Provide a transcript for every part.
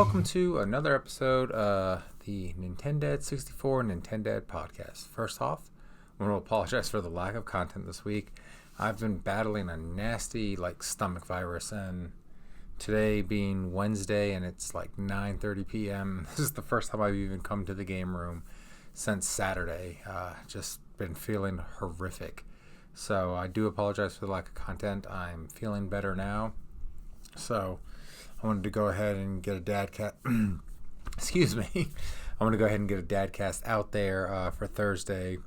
welcome to another episode of the Nintendo 64 Nintendo podcast. First off, I want to apologize for the lack of content this week. I've been battling a nasty stomach virus, and today being Wednesday and it's 9:30 p.m. This is the first time I've even come to the game room since Saturday. Just been feeling horrific. So I do apologize for the lack of content. I'm feeling better now. So I wanted to go ahead and get a Dadcast. Excuse me. I want to go ahead and get a Dadcast out there for Thursday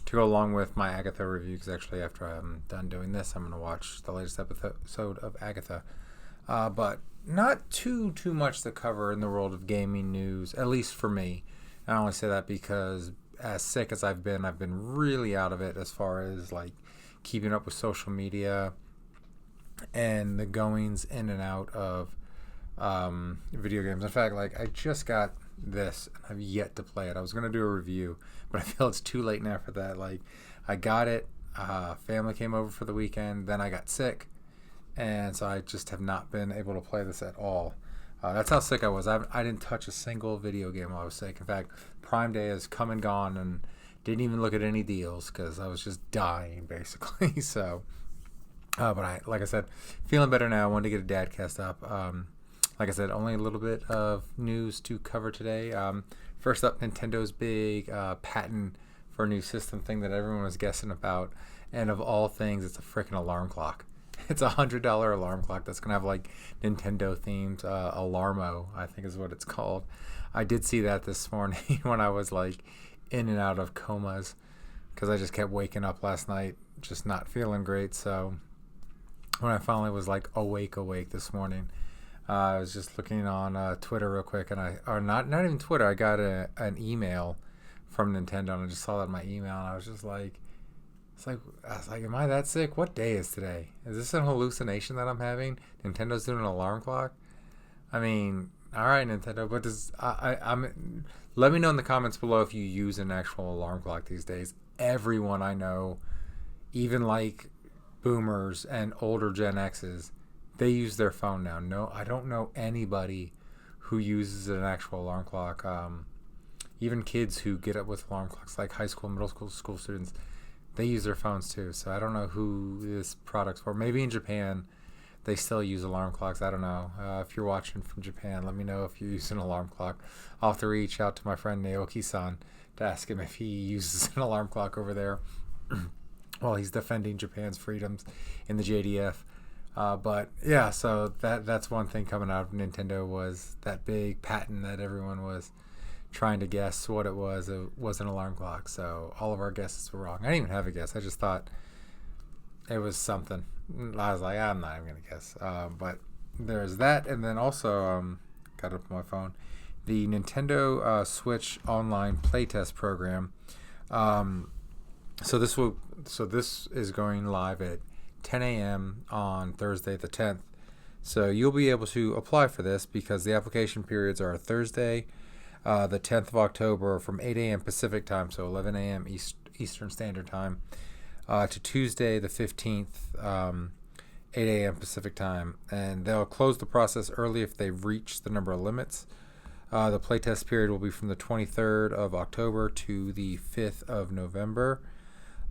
to go along with my Agatha review. Because actually, after I'm done doing this, I'm going to watch the latest episode of Agatha. But not too much to cover in the world of gaming news, at least for me. I only say that because as sick as I've been really out of it as far as keeping up with social media and the goings in and out of video games. In fact, I just got this and I've yet to play it. I was going to do a review, but I feel it's too late now for that. I got it, family came over for the weekend, then I got sick, and so I just have not been able to play this at all. That's how sick I was. I didn't touch a single video game while I was sick. In fact, Prime Day has come and gone and didn't even look at any deals because I was just dying, basically. So, but like I said, feeling better now. I wanted to get a Dadcast up. Like I said, only a little bit of news to cover today. First up, Nintendo's big patent for a new system thing that everyone was guessing about. And of all things, it's a freaking alarm clock. It's $100 alarm clock that's going to have Nintendo themed Alarmo, I think is what it's called. I did see that this morning when I was in and out of comas because I just kept waking up last night just not feeling great. So when I finally was awake this morning, I was just looking on Twitter real quick, and not even Twitter. I got an email from Nintendo, and I just saw that in my email, and I was just I was like, am I that sick? What day is today? Is this an hallucination that I'm having? Nintendo's doing an alarm clock? I mean, all right, Nintendo, but let me know in the comments below if you use an actual alarm clock these days. Everyone I know, even boomers and older Gen X's, they use their phone now. No, I don't know anybody who uses an actual alarm clock. Even kids who get up with alarm clocks, like high school, middle school students, they use their phones too. So I don't know who this product's for. Maybe in Japan they still use alarm clocks. I don't know. If you're watching from Japan, let me know if you use an alarm clock. I'll have to reach out to my friend Naoki-san to ask him if he uses an alarm clock over there while he's defending Japan's freedoms in the JDF. But yeah, so that's one thing coming out of Nintendo was that big patent that everyone was trying to guess what it was. It was an alarm clock. So all of our guesses were wrong. I didn't even have a guess. I just thought it was something. I was like, I'm not even going to guess. But there's that. And then also, got it up on my phone, the Nintendo Switch Online Playtest program. So this is going live at 10 a.m. on Thursday the 10th. So you'll be able to apply for this because the application periods are Thursday, the 10th of October from 8 a.m. Pacific time, so 11 a.m. Eastern Standard Time, to Tuesday the 15th, 8 a.m. Pacific time. And they'll close the process early if they've reached the number of limits. The playtest period will be from the 23rd of October to the 5th of November.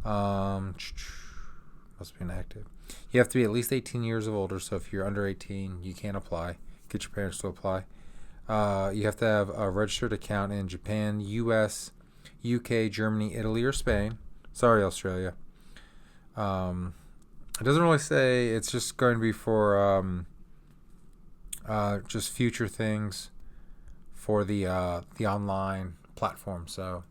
Must be inactive. You have to be at least 18 years of older, so if you're under 18, you can't apply. Get your parents to apply. You have to have a registered account in Japan, US, UK, Germany, Italy, or Spain. Sorry, Australia. It doesn't really say. It's just going to be for just future things for the online platform. So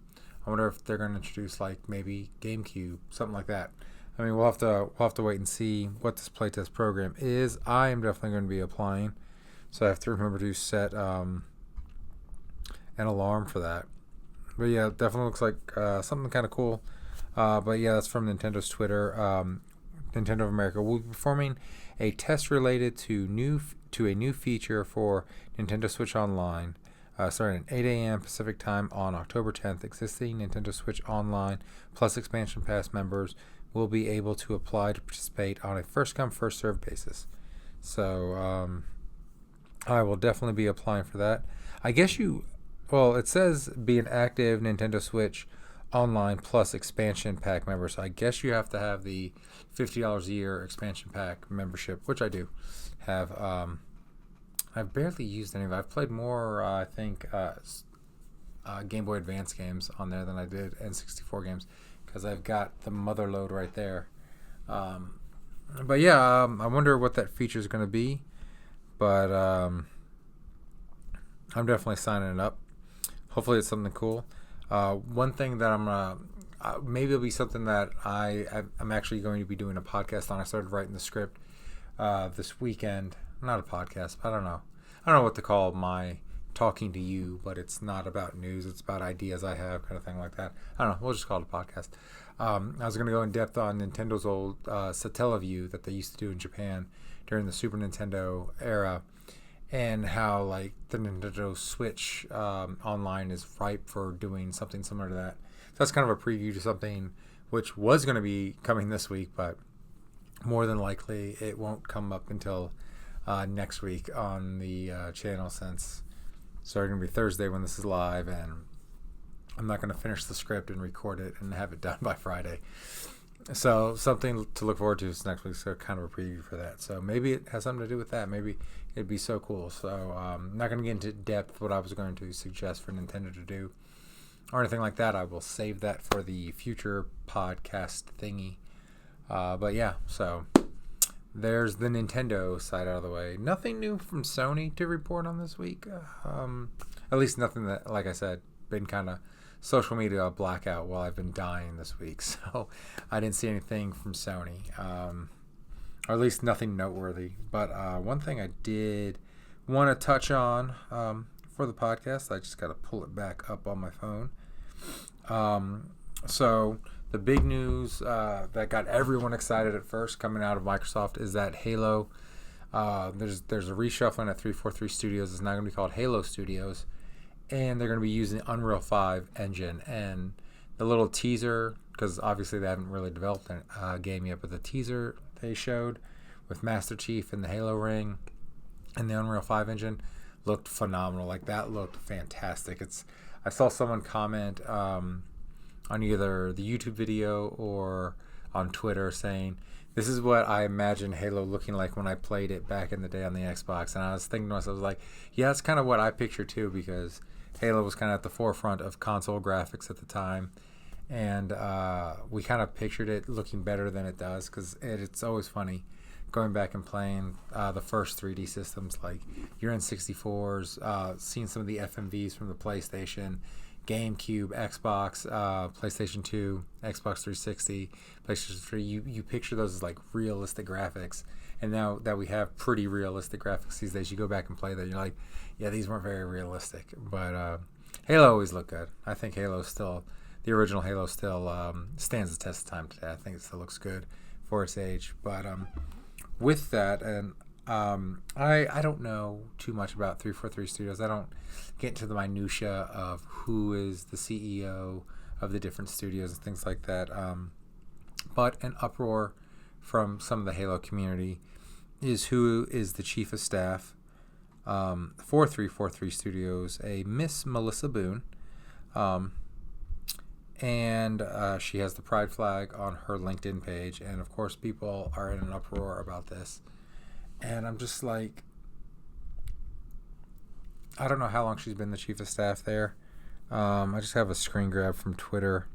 I wonder if they're going to introduce maybe GameCube, something like that. I mean, we'll have to wait and see what this playtest program is. I am definitely going to be applying, so I have to remember to set an alarm for that. But yeah, it definitely looks like something kind of cool. But yeah, that's from Nintendo's Twitter. Nintendo of America will be performing a test related to a new feature for Nintendo Switch Online, starting at 8 a.m. Pacific time on October 10th. Existing Nintendo Switch Online plus Expansion Pass members will be able to apply to participate on a first-come, first-served basis. So I will definitely be applying for that. I guess well, it says be an active Nintendo Switch Online Plus expansion pack member. So I guess you have to have the $50 a year expansion pack membership, which I do have. I've barely used any of it. I've played more, I think, Game Boy Advance games on there than I did N64 games because I've got the mother load right there. But yeah, I wonder what that feature is going to be. But I'm definitely signing it up. Hopefully it's something cool. One thing that maybe it'll be something that I'm actually going to be doing a podcast on. I started writing the script this weekend. Not a podcast, but I don't know what to call my talking to you, but it's not about news. It's about ideas I have, kind of thing like that. I don't know. We'll just call it a podcast. I was going to go in depth on Nintendo's old Satellaview that they used to do in Japan during the Super Nintendo era, and how like the Nintendo Switch Online is ripe for doing something similar to that. So that's kind of a preview to something which was going to be coming this week, but more than likely it won't come up until next week on the channel, since it's going to be Thursday when this is live, and I'm not going to finish the script and record it and have it done by Friday. So something to look forward to is next week. So kind of a preview for that. So maybe it has something to do with that. Maybe it'd be so cool. So I'm not going to get into depth what I was going to suggest for Nintendo to do or anything like that. I will save that for the future podcast thingy. But yeah, so there's the Nintendo side out of the way. Nothing new from Sony to report on this week. At least nothing that, like I said, been kind of social media blackout while I've been dying this week. So I didn't see anything from Sony, or at least nothing noteworthy. But one thing I did want to touch on for the podcast, I just got to pull it back up on my phone. So the big news that got everyone excited at first coming out of Microsoft is that Halo, there's a reshuffling at 343 Studios. It's now going to be called Halo Studios, and they're going to be using the Unreal 5 engine. And the little teaser, because obviously they haven't really developed a game yet, but the teaser they showed with Master Chief and the Halo ring and the Unreal 5 engine looked phenomenal. Like, that looked fantastic. I saw someone comment on either the YouTube video or on Twitter saying, this is what I imagine Halo looking like when I played it back in the day on the Xbox. And I was thinking to myself, I was like, yeah, that's kind of what I picture too, because Halo was kind of at the forefront of console graphics at the time. And we kind of pictured it looking better than it does, because it's always funny going back and playing the first 3D systems, like your N64s, seeing some of the FMVs from the PlayStation, GameCube, Xbox, PlayStation 2, Xbox 360, PlayStation 3. You picture those as like realistic graphics, and now that we have pretty realistic graphics these days, you go back and play that, you're like, yeah, these weren't very realistic. But Halo always looked good. I think the original Halo still stands the test of time today. I think it still looks good for its age. But with that, and I don't know too much about 343 Studios. I don't get into the minutia of who is the CEO of the different studios and things like that. But an uproar from some of the Halo community is who is the chief of staff for 343 Studios, a Miss Melissa Boone. And she has the pride flag on her LinkedIn page. And of course, people are in an uproar about this. And I'm just like, I don't know how long she's been the chief of staff there. I just have a screen grab from Twitter,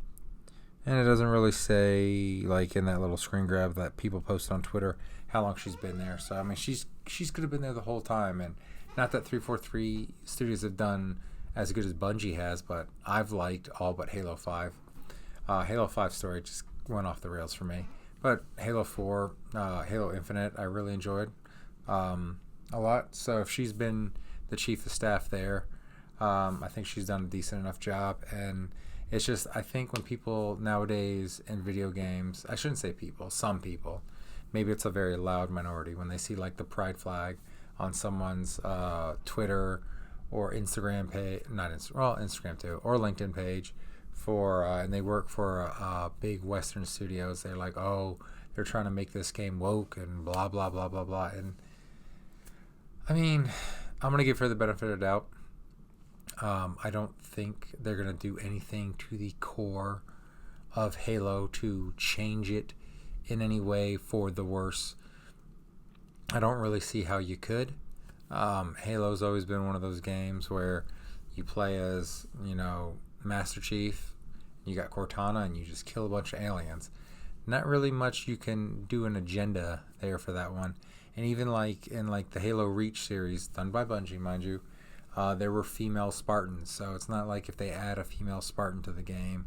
and it doesn't really say, like, in that little screen grab that people post on Twitter, how long she's been there. So I mean, she's could have been there the whole time. And not that 343 Studios have done as good as Bungie has, but I've liked all but Halo 5. Halo 5 story just went off the rails for me. But Halo 4, Halo Infinite, I really enjoyed a lot. So if she's been the chief of staff there, I think she's done a decent enough job. And it's just, I think when people nowadays in video games, I shouldn't say people, some people, maybe it's a very loud minority, when they see like the pride flag on someone's Twitter or Instagram page, Instagram too, or LinkedIn page, for and they work for big Western studios, they're like, oh, they're trying to make this game woke and blah blah blah blah blah. And I mean, I'm going to give her the benefit of the doubt. I don't think they're going to do anything to the core of Halo to change it in any way for the worse. I don't really see how you could. Halo's always been one of those games where you play as, Master Chief, you got Cortana, and you just kill a bunch of aliens. Not really much you can do an agenda there for that one. And even like in the Halo Reach series, done by Bungie, mind you, there were female Spartans. So it's not like if they add a female Spartan to the game,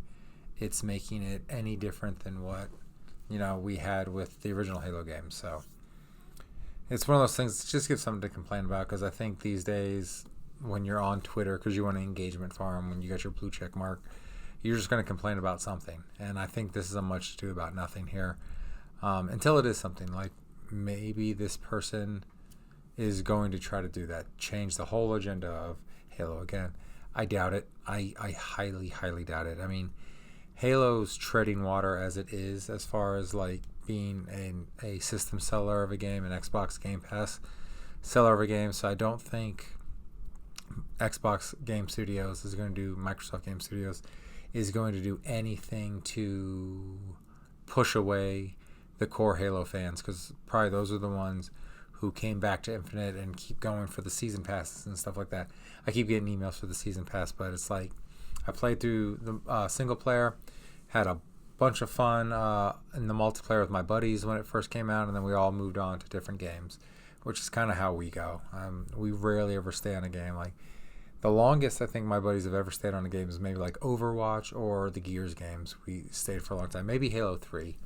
it's making it any different than what, we had with the original Halo games. So it's one of those things, just give something to complain about, because I think these days when you're on Twitter, because you want an engagement farm, when you got your blue check mark, you're just going to complain about something. And I think this is a much ado about nothing here, until it is something like maybe this person is going to try to do that, change the whole agenda of Halo again. I doubt it. I highly, highly doubt it. I mean, Halo's treading water as it is, as far as like being a system seller of a game, an Xbox Game Pass seller of a game. So I don't think Xbox Game Studios is going to do, Microsoft Game Studios is going to do anything to push away the core Halo fans, because probably those are the ones who came back to Infinite and keep going for the season passes and stuff like that. I keep getting emails for the season pass, but it's like I played through the single player, had a bunch of fun in the multiplayer with my buddies when it first came out, and then we all moved on to different games, which is kind of how we go. We rarely ever stay on a game. Like the longest I think my buddies have ever stayed on a game is maybe like Overwatch or the Gears games. We stayed for a long time. Maybe Halo 3.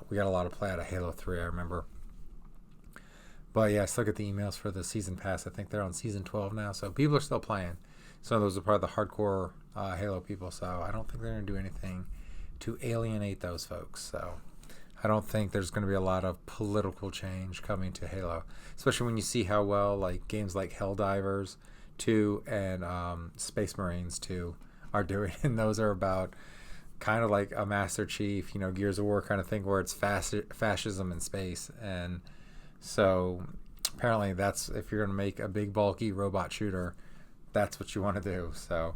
We got a lot of play out of Halo 3, I remember. But yeah, I still get the emails for the season pass. I think they're on season 12 now, so people are still playing. So those are probably the hardcore Halo people, so I don't think they're going to do anything to alienate those folks. So I don't think there's going to be a lot of political change coming to Halo, especially when you see how well like games like Helldivers 2 and Space Marines 2 are doing. And those are about kind of like a Master Chief, Gears of War kind of thing, where it's fascism in space. And so apparently that's, if you're going to make a big bulky robot shooter, that's what you want to do. So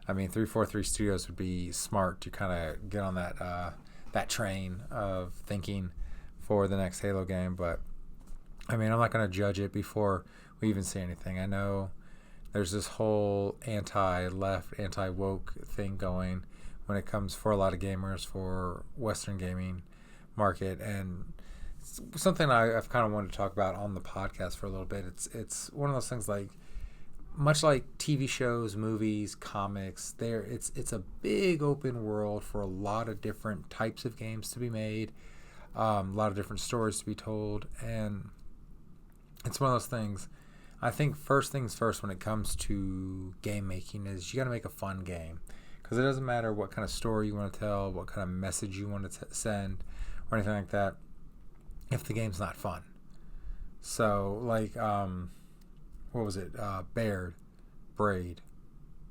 I mean, 343 Studios would be smart to kind of get on that train of thinking for the next Halo game. But I mean, I'm not going to judge it before we even see anything. I know there's this whole anti-left, anti-woke thing going when it comes for a lot of gamers, for Western gaming market, and something I've kind of wanted to talk about on the podcast for a little bit. It's one of those things, like much like TV shows, movies, comics, it's a big open world for a lot of different types of games to be made, a lot of different stories to be told, and it's one of those things. I think first things first when it comes to game making is you got to make a fun game, because it doesn't matter what kind of story you want to tell, what kind of message you want to send, or anything like that, if the game's not fun. So like what was it? Braid.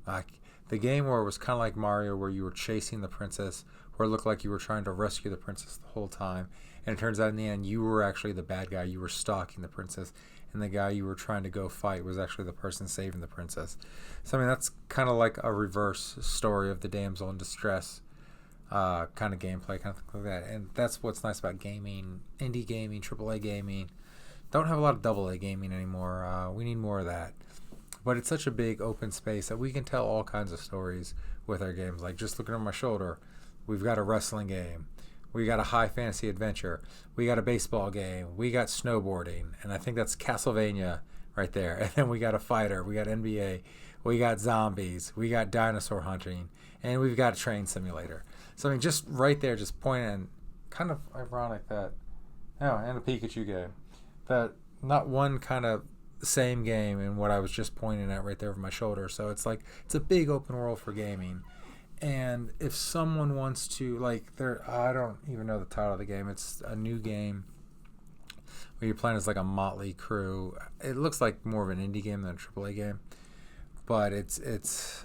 Like the game where it was kind of like Mario, where you were chasing the princess, where it looked like you were trying to rescue the princess the whole time, and it turns out in the end you were actually the bad guy. You were stalking the princess, and the guy you were trying to go fight was actually the person saving the princess. So I mean, that's kind of like a reverse story of the damsel in distress kind of gameplay, kind of thing like that. And that's what's nice about gaming, indie gaming, AAA gaming. Don't have a lot of AA gaming anymore. We need more of that. But it's such a big open space that we can tell all kinds of stories with our games. Like just looking over my shoulder, we've got a wrestling game, we got a high fantasy adventure, we got a baseball game, we got snowboarding, and I think that's Castlevania right there. And then we got a fighter, we got NBA, we got zombies, we got dinosaur hunting, and we've got a train simulator. So I mean, just right there, just pointing, kind of ironic that, and a Pikachu game, that not one kind of same game in what I was just pointing at right there over my shoulder. So it's like, it's a big open world for gaming. And if someone wants to, like, I don't even know the title of the game. It's a new game where you're playing as like a motley crew. It looks like more of an indie game than a AAA game, but it's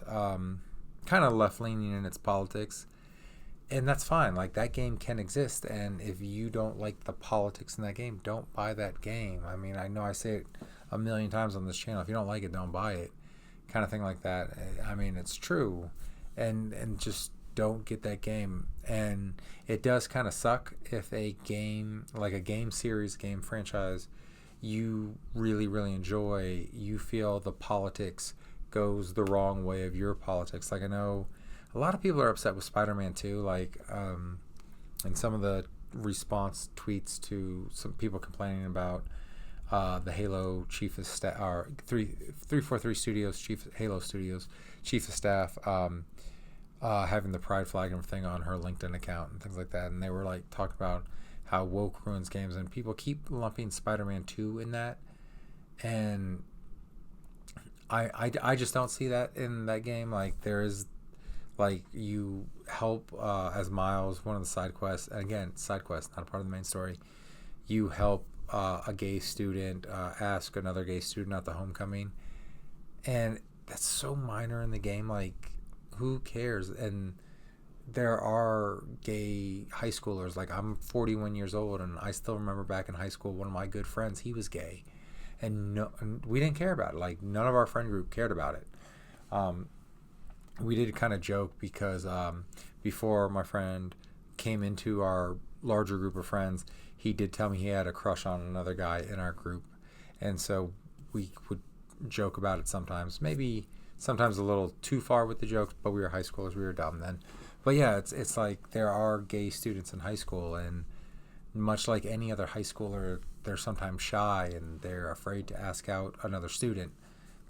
kind of left leaning in its politics. And that's fine. Like, that game can exist. And if you don't like the politics in that game, don't buy that game. I mean, I know I say it a million times on this channel. If you don't like it, don't buy it, kind of thing like that. I mean, it's true, and just don't get that game. And it does kind of suck if a game, like a game series, game franchise, you really, really enjoy, you feel the politics goes the wrong way of your politics. Like, I know a lot of people are upset with Spider-Man 2, like, and some of the response tweets to some people complaining about the Halo chief of staff, or 343 Studios, Halo Studios chief of staff, having the pride flag and everything on her LinkedIn account and things like that. And they were like talking about how woke ruins games, and people keep lumping Spider-Man 2 in that. And I just don't see that in that game. Like, there is, like, you help as Miles, one of the side quests, and again, side quests, not a part of the main story. You help a gay student ask another gay student at the homecoming, and that's so minor in the game. Like, who cares? And there are gay high schoolers. Like, I'm 41 years old, and I still remember back in high school, one of my good friends, he was gay, and we didn't care about it. Like, none of our friend group cared about it. We did kind of joke because before my friend came into our larger group of friends, he did tell me he had a crush on another guy in our group, and so we would joke about it sometimes. Maybe sometimes a little too far with the jokes, but we were high schoolers, we were dumb then. But yeah, it's like there are gay students in high school, and much like any other high schooler, they're sometimes shy and they're afraid to ask out another student,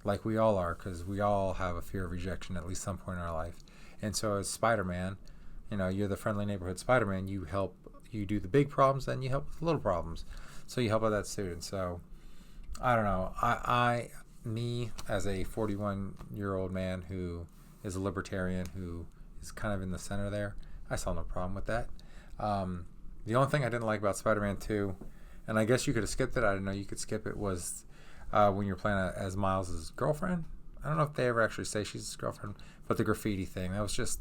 like we all are, because we all have a fear of rejection at least some point in our life. And so as Spider-Man, you're the friendly neighborhood Spider-Man. You help, you do the big problems, then you help with the little problems. So you help out that student. So I don't know. Me as a 41-year-old man who is a libertarian, who is kind of in the center there, I saw no problem with that. The only thing I didn't like about Spider-Man 2, and I guess you could have skipped it, I didn't know you could skip it, was when you're playing as Miles' girlfriend. I don't know if they ever actually say she's his girlfriend, but the graffiti thing, that was just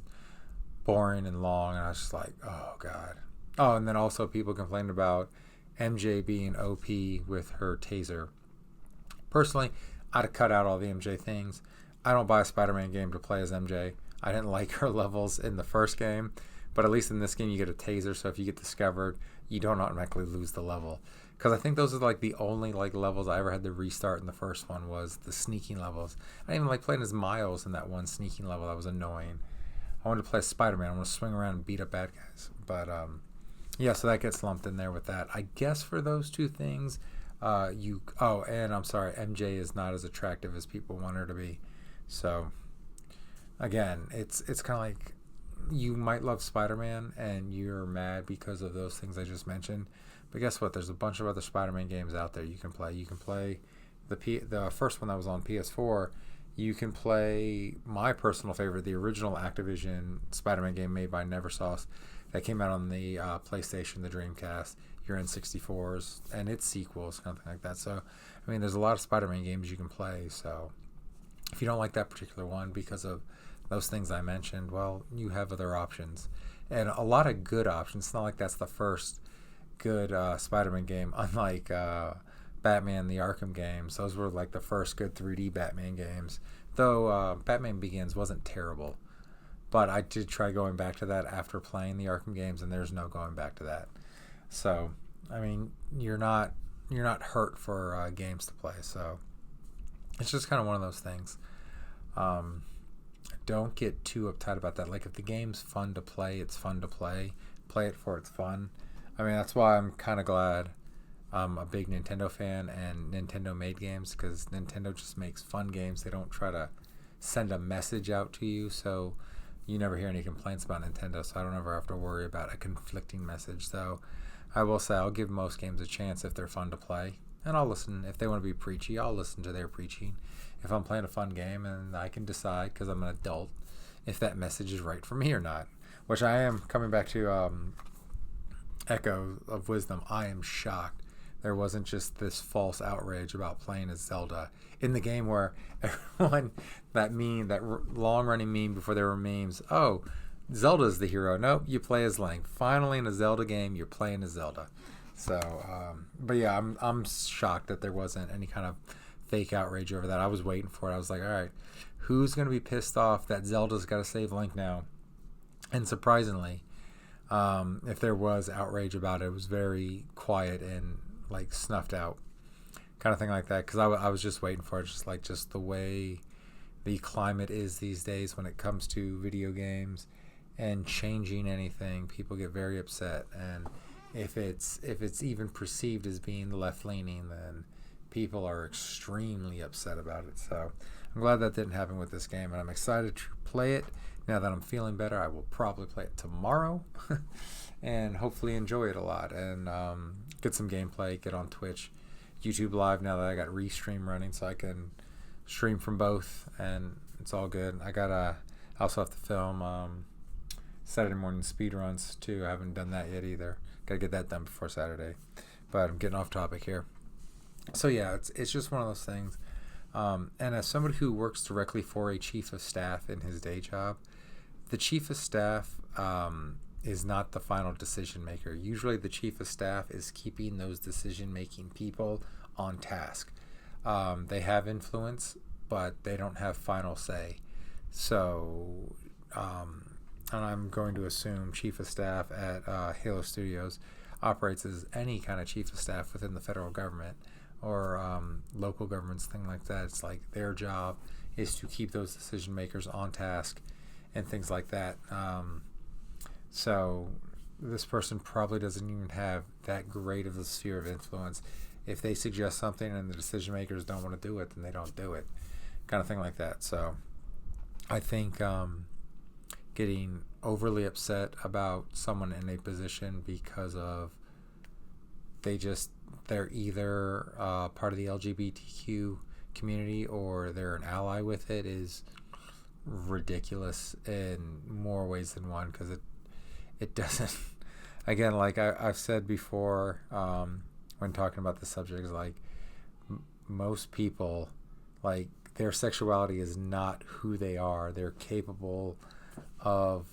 boring and long, and I was just like, oh, God. Oh, and then also people complained about MJ being OP with her taser. Personally, I'd have cut out all the MJ things. I don't buy a Spider-Man game to play as MJ. I didn't like her levels in the first game, but at least in this game you get a taser, so if you get discovered, you don't automatically lose the level. Because I think those are like the only like levels I ever had to restart in the first one, was the sneaking levels. I didn't even like playing as Miles in that one sneaking level. That was annoying. I wanted to play Spider-Man. I want to swing around and beat up bad guys. But yeah, so that gets lumped in there with that. I guess for those two things, and I'm sorry, MJ is not as attractive as people want her to be. So again, it's kind of like, you might love Spider-Man and you're mad because of those things I just mentioned. But guess what? There's a bunch of other Spider-Man games out there you can play. You can play the first one that was on PS4. You can play my personal favorite, the original Activision Spider-Man game made by Neversoft that came out on the PlayStation, the Dreamcast, your N64s, and its sequels, something like that. So, I mean, there's a lot of Spider-Man games you can play. So, if you don't like that particular one because of those things I mentioned, well, you have other options. And a lot of good options. It's not like that's the first good Spider-Man game, unlike Batman the Arkham games. Those were like the first good 3D Batman games, though Batman Begins wasn't terrible, but I did try going back to that after playing the Arkham games, and there's no going back to that. So I mean, you're not hurt for games to play, so it's just kind of one of those things. Don't get too uptight about that. Like, if the game's fun to play, it's fun to play it for its fun. I mean, that's why I'm kind of glad I'm a big Nintendo fan and Nintendo made games, because Nintendo just makes fun games. They don't try to send a message out to you, so you never hear any complaints about Nintendo, so I don't ever have to worry about a conflicting message. So I will say I'll give most games a chance if they're fun to play, and I'll listen. If they want to be preachy, I'll listen to their preaching. If I'm playing a fun game, and I can decide, because I'm an adult, if that message is right for me or not, which I am. Coming back to Echo of Wisdom, I am shocked there wasn't just this false outrage about playing as Zelda in the game, where everyone, that long-running meme before there were memes, oh, Zelda's the hero. Nope, you play as Link. Finally, in a Zelda game, you're playing as Zelda. So, but yeah, I'm shocked that there wasn't any kind of fake outrage over that. I was waiting for it. I was like, all right, who's going to be pissed off that Zelda's got to save Link now? And surprisingly, if there was outrage about it, it was very quiet and like snuffed out, kind of thing like that. Because I was just waiting for it, just the way the climate is these days when it comes to video games and changing anything. People get very upset, and if it's even perceived as being left leaning, then people are extremely upset about it. So I'm glad that didn't happen with this game, and I'm excited to play it. Now that I'm feeling better, I will probably play it tomorrow and hopefully enjoy it a lot and get some gameplay, get on Twitch, YouTube Live now that I got Restream running, so I can stream from both, and it's all good. I also have to film Saturday morning speed runs too. I haven't done that yet either. Got to get that done before Saturday, but I'm getting off topic here. So yeah, it's just one of those things. And as somebody who works directly for a chief of staff in his day job, the chief of staff is not the final decision maker. Usually the chief of staff is keeping those decision making people on task. They have influence, but they don't have final say. So, and I'm going to assume chief of staff at Halo Studios operates as any kind of chief of staff within the federal government or local governments, thing like that. It's like their job is to keep those decision makers on task and things like that. So this person probably doesn't even have that great of a sphere of influence. If they suggest something and the decision makers don't want to do it, then they don't do it, kind of thing like that. So I think getting overly upset about someone in a position because of they're either part of the LGBTQ community or they're an ally with it is ridiculous in more ways than one, because it doesn't, again, like I've said before when talking about the subject, is like most people, like their sexuality is not who they are. They're capable of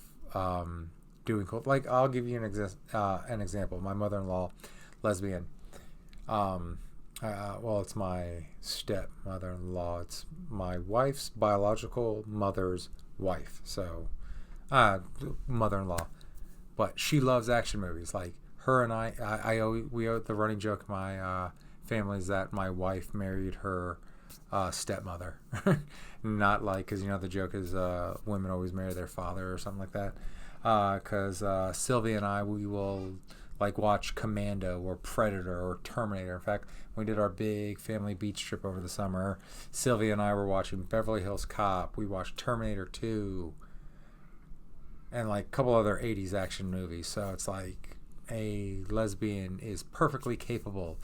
doing cool. Like I'll give you an example. My mother-in-law, lesbian. Well, it's my stepmother-in-law. It's my wife's biological mother's wife. So, mother-in-law. But she loves action movies. Like her and we the running joke in my family is that my wife married her stepmother. Not like, because the joke is women always marry their father or something like that. Because Sylvia and I, we will like watch Commando or Predator or Terminator. In fact, when we did our big family beach trip over the summer, Sylvia and I were watching Beverly Hills Cop. We watched Terminator 2 and like a couple other 80s action movies. So it's like a lesbian is perfectly capable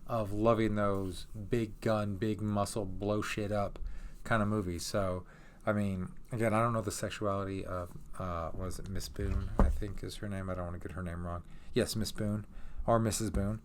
of loving those big gun, big muscle, blow shit up kind of movies. So, I mean, again, I don't know the sexuality of, was it Miss Boone, I think is her name. I don't want to get her name wrong. Yes, Miss Boone or Mrs. Boone.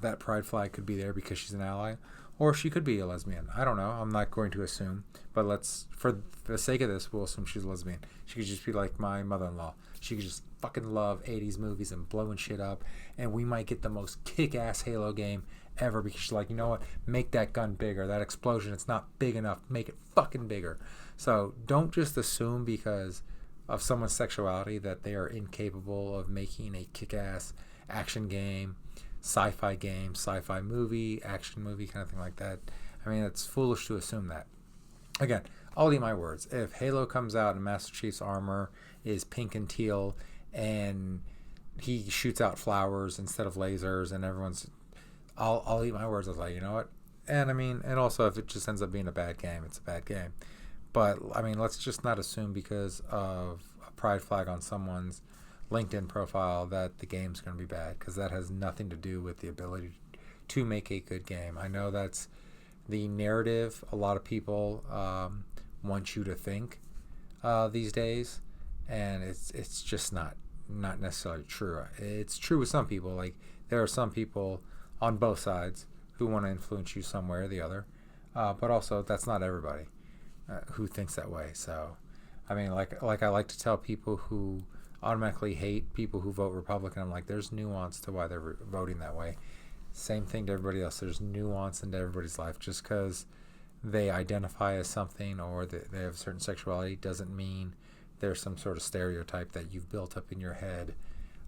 That pride flag could be there because she's an ally, or she could be a lesbian. I don't know. I'm not going to assume, but for the sake of this, we'll assume she's a lesbian. She could just be like my mother-in-law. She could just fucking love 80s movies and blowing shit up, and we might get the most kick-ass Halo game ever because she's like, you know what? Make that gun bigger. That explosion, it's not big enough. Make it fucking bigger. So don't just assume because of someone's sexuality that they are incapable of making a kick-ass action game, sci-fi movie, action movie, kind of thing like that. I mean, it's foolish to assume that. Again, I'll eat my words. If Halo comes out and Master Chief's armor is pink and teal and he shoots out flowers instead of lasers and I'll eat my words. I was like, you know what? And I mean, and also if it just ends up being a bad game, it's a bad game. But I mean, let's just not assume because of a pride flag on someone's LinkedIn profile that the game's going to be bad, because that has nothing to do with the ability to make a good game. I know that's the narrative a lot of people want you to think these days, and it's just not necessarily true. It's true with some people. Like there are some people on both sides who want to influence you some way or the other, but also that's not everybody who thinks that way. So I mean, like I like to tell people who automatically hate people who vote Republican, I'm like, there's nuance to why they're voting that way. Same thing to everybody else. There's nuance into everybody's life. Just because they identify as something or they have a certain sexuality doesn't mean there's some sort of stereotype that you've built up in your head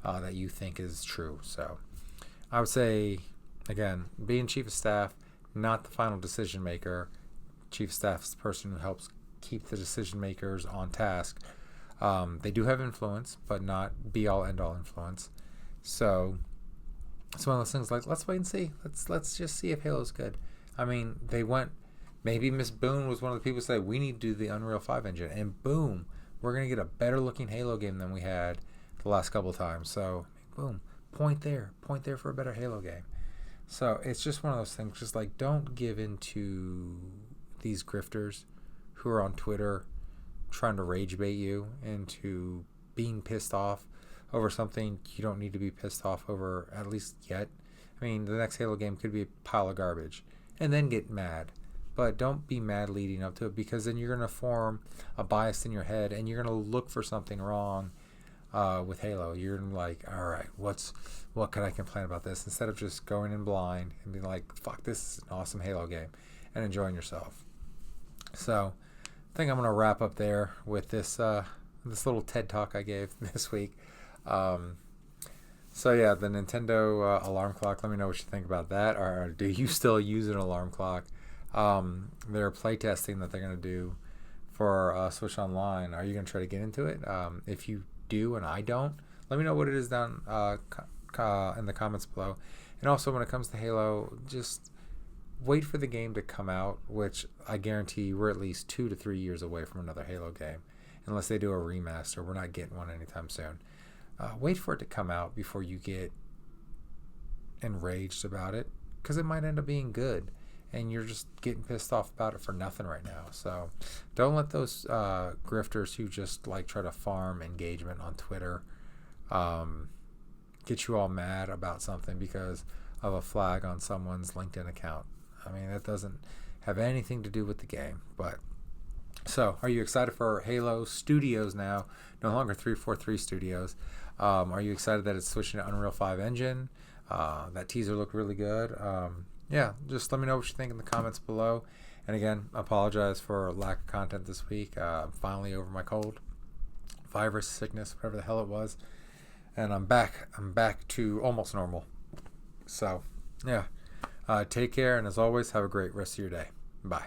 that you think is true. So I would say, again, being chief of staff, not the final decision maker. Chief of staff is the person who helps keep the decision makers on task. They do have influence, but not be all end all influence. So it's one of those things like, let's wait and see. Let's just see if Halo's good. I mean, they went. Maybe Miss Boone was one of the people who said we need to do the Unreal 5 engine, and boom, we're gonna get a better looking Halo game than we had the last couple of times. So boom, point there for a better Halo game. So it's just one of those things. Just like, don't give in to these grifters who are on Twitter trying to rage bait you into being pissed off over something you don't need to be pissed off over, at least yet. I mean, the next Halo game could be a pile of garbage, and then get mad. But don't be mad leading up to it, because then you're going to form a bias in your head, and you're going to look for something wrong with Halo. You're like, all right, what can I complain about this? Instead of just going in blind and being like, fuck, this is an awesome Halo game, and enjoying yourself. So I think I'm going to wrap up there with this little TED Talk I gave this week. So yeah, the Nintendo alarm clock, let me know what you think about that. Or do you still use an alarm clock? They're playtesting that they're going to do for Switch Online. Are you going to try to get into it? If you do and I don't, let me know what it is down in the comments below. And also, when it comes to Halo, just wait for the game to come out, which I guarantee we're at least 2 to 3 years away from another Halo game, unless they do a remaster. We're not getting one anytime soon. Wait for it to come out before you get enraged about it, because it might end up being good, and you're just getting pissed off about it for nothing right now. So don't let those grifters who just like try to farm engagement on Twitter get you all mad about something because of a flag on someone's LinkedIn account. I mean, that doesn't have anything to do with the game. But so, are you excited for Halo Studios now? No longer 343 Studios. Are you excited that it's switching to Unreal 5 engine? That teaser looked really good. Yeah, just let me know what you think in the comments below. And again, I apologize for lack of content this week. I'm finally over my cold, virus, sickness, whatever the hell it was, and I'm back. I'm back to almost normal. So, yeah, take care, and as always, have a great rest of your day. Bye.